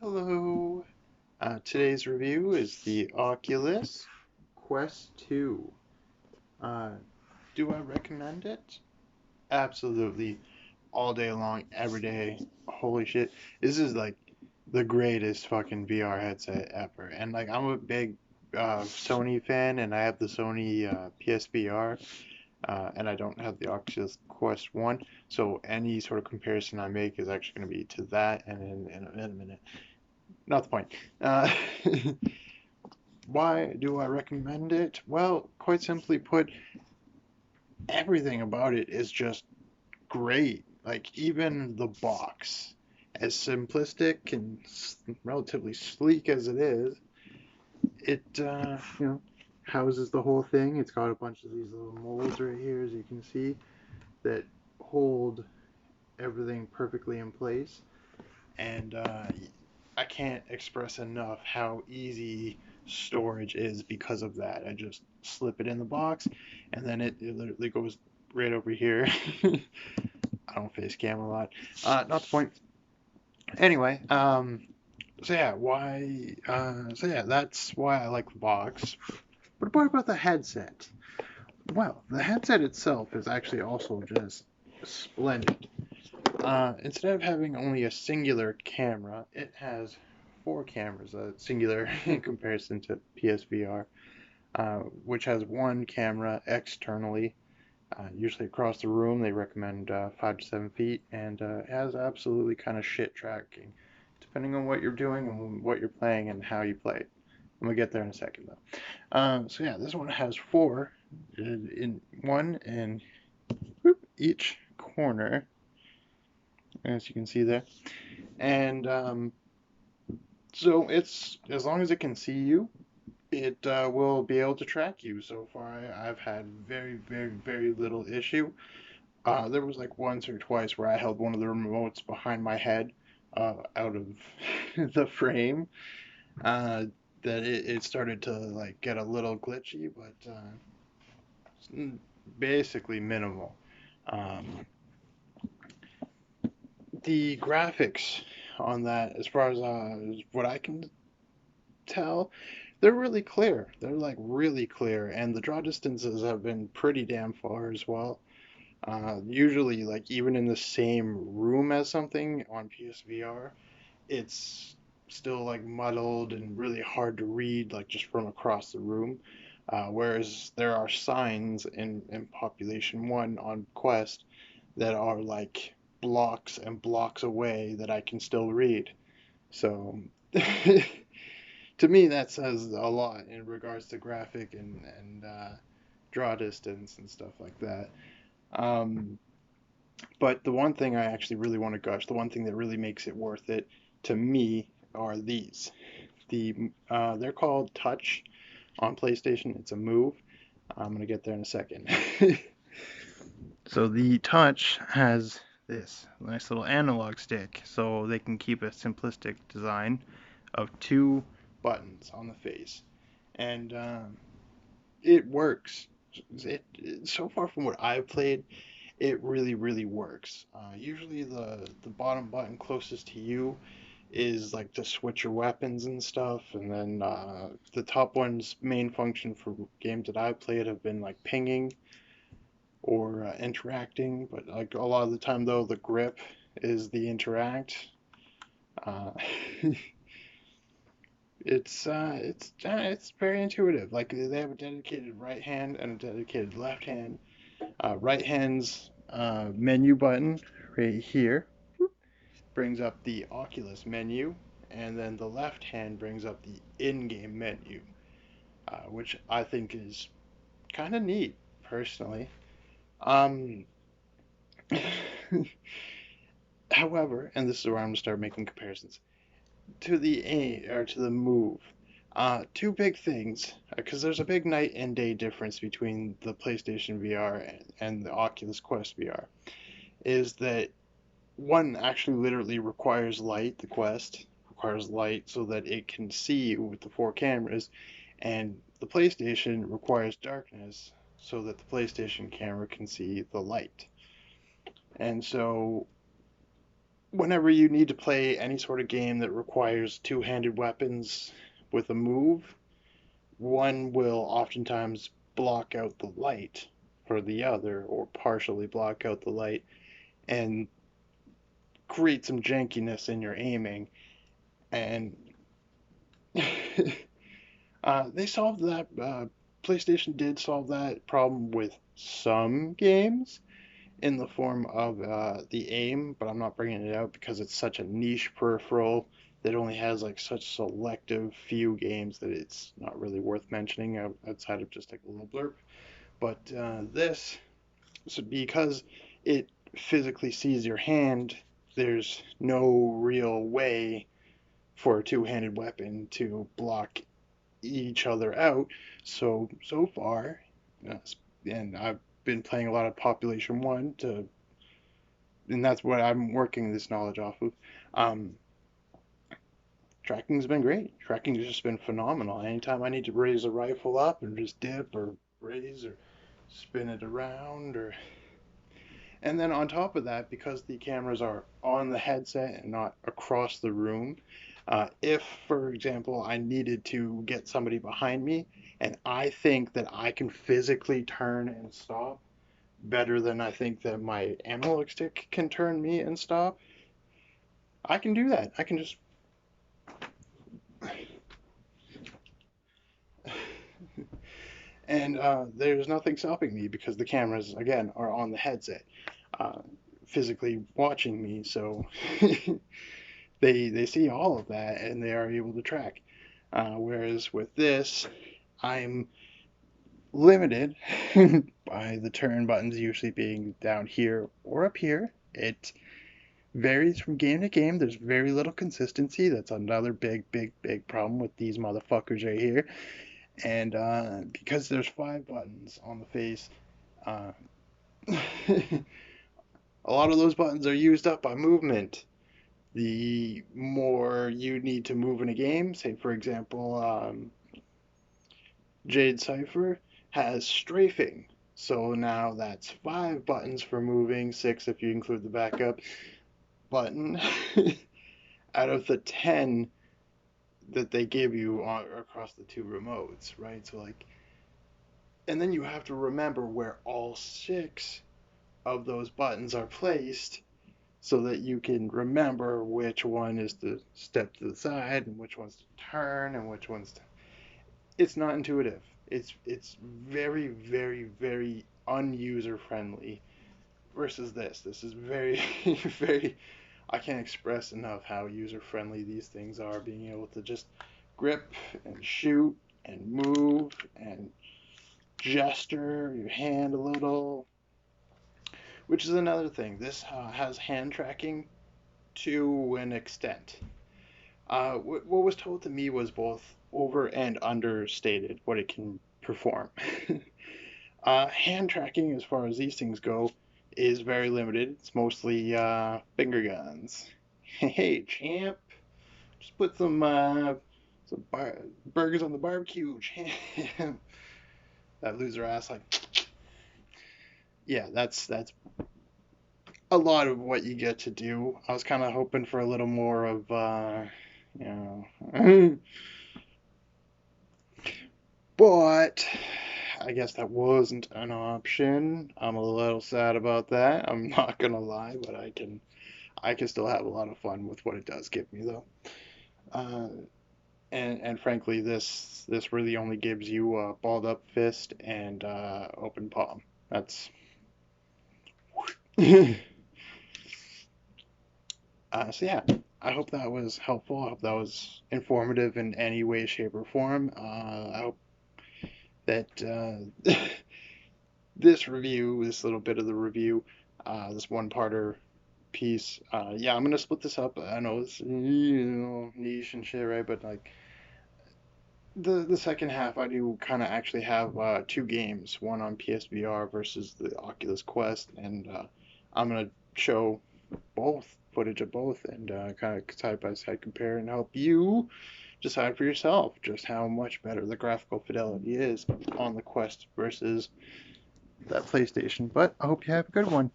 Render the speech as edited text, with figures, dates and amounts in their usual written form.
Hello. Today's review is the Oculus Quest 2. Uh, do I recommend it? Absolutely. All day long, every day. Holy shit. This is like the greatest fucking VR headset ever. And like, I'm a big Sony fan, and I have the Sony PSVR, and I don't have the Oculus Quest 1. So any sort of comparison I make is actually going to be to that, and in a minute. Not the point. Uh, Why do I recommend it? Well, quite simply put, everything about it is just great. Like, even the box, as simplistic and relatively sleek as it is, it houses the whole thing. It's got a bunch of these little molds right here, as you can see, that hold everything perfectly in place. And I can't express enough how easy storage is because of that. I just slip it in the box, and then it literally goes right over here. I don't face cam a lot. Not the point. Anyway, that's why I like the box. But what about the headset? Well, the headset itself is actually also just splendid. Instead of having only a singular camera, it has four cameras, singular in comparison to PSVR, which has one camera externally, usually across the room. They recommend 5 to 7 feet, and has absolutely kind of shit tracking, depending on what you're doing and what you're playing and how you play. I'm gonna get there in a second though. This one has four in one in each corner, as you can see there. And so it's as long as it can see you, it will be able to track you. So far, I've had very, very, very little issue. There was like once or twice where I held one of the remotes behind my head, out of the frame, uh, that it started to like get a little glitchy, but basically minimal. Um, the graphics on that, as far as what I can tell, they're really clear. They're like really clear, and the draw distances have been pretty damn far as well. Usually, like even in the same room as something on PSVR, it's still like muddled and really hard to read, like just from across the room. Whereas there are signs in Population 1 on Quest that are like blocks and blocks away that I can still read. So to me, that says a lot in regards to graphic and draw distance and stuff like that. Um, but the one thing I actually really want to gush, the one thing that really makes it worth it to me are these. They're called Touch on PlayStation. It's a move. I'm gonna get there in a second. So the Touch has this nice little analog stick, so they can keep a simplistic design of two buttons on the face, and it works. So far from what I've played, it really really works. Usually the bottom button closest to you is like to switch your weapons and stuff, and then the top one's main function for games that I've played have been like pinging or interacting, but like a lot of the time though the grip is the interact. Uh, it's very intuitive. Like they have a dedicated right hand and a dedicated left hand. Right hand's menu button right here brings up the Oculus menu, and then the left hand brings up the in-game menu, which I think is kind of neat personally. Um, However, and this is where I'm gonna start making comparisons to the A or to the Move. Two big things, because there's a big night and day difference between the PlayStation VR and the Oculus Quest VR. Is that one actually literally requires light, the Quest requires light so that it can see with the four cameras, and the PlayStation requires darkness so that the PlayStation camera can see the light. And so whenever you need to play any sort of game that requires two-handed weapons with a move, one will oftentimes block out the light for the other, or partially block out the light, and create some jankiness in your aiming. And they solved that. PlayStation did solve that problem with some games in the form of the aim, but I'm not bringing it out because it's such a niche peripheral that only has like such selective few games that it's not really worth mentioning outside of just like a little blurb. But this, so because it physically sees your hand, there's no real way for a two-handed weapon to block each other out. So far, uh, and I've been playing a lot of Population One to, and that's what I'm working this knowledge off of. Um, Tracking's been great. Tracking's just been phenomenal. Anytime I need to raise a rifle up and just dip or raise or spin it around or and then on top of that, because the cameras are on the headset and not across the room, if, for example, I needed to get somebody behind me and I think that I can physically turn and stop better than I think that my analog stick can turn me and stop, I can do that. I can just. And there's nothing stopping me because the cameras, again, are on the headset, uh, physically watching me. So they see all of that and they are able to track. Whereas with this, I'm limited by the turn buttons usually being down here or up here. It varies from game to game. There's very little consistency. That's another big problem with these motherfuckers right here. And because there's 5 buttons on the face, uh, a lot of those buttons are used up by movement. The more you need to move in a game, say for example, Jade Cipher has strafing. So now that's 5 buttons for moving, 6 if you include the backup button, out of the 10 that they give you across the 2 remotes, right? So like, and then you have to remember where all 6 of those buttons are placed so that you can remember which one is to step to the side and which one's to turn and which one's to. It's not intuitive. It's very unuser friendly versus this. This is very very. I can't express enough how user friendly these things are. Being able to just grip and shoot and move and gesture your hand a little, which is another thing. This has hand tracking to an extent. What was told to me was both over and understated what it can perform. Hand tracking, as far as these things go, is very limited. It's mostly finger guns. Hey, champ, just put some burgers on the barbecue, champ. That loser ass like, yeah, that's a lot of what you get to do. I was kind of hoping for a little more of, you know, but I guess that wasn't an option. I'm a little sad about that. I'm not gonna lie, but I can still have a lot of fun with what it does give me though. Uh, and frankly, this really only gives you a balled up fist and open palm. That's so yeah. I hope that was helpful. I hope that was informative in any way, shape, or form. I hope that this review, this little bit of the review, this one-parter piece, yeah, I'm gonna split this up. I know it's niche and shit, right? But like the second half, I do kind of actually have 2 games, one on PSVR versus the Oculus Quest, and I'm gonna show both footage of both and kind of side by side compare and help you decide for yourself just how much better the graphical fidelity is on the Quest versus that PlayStation. But I hope you have a good one.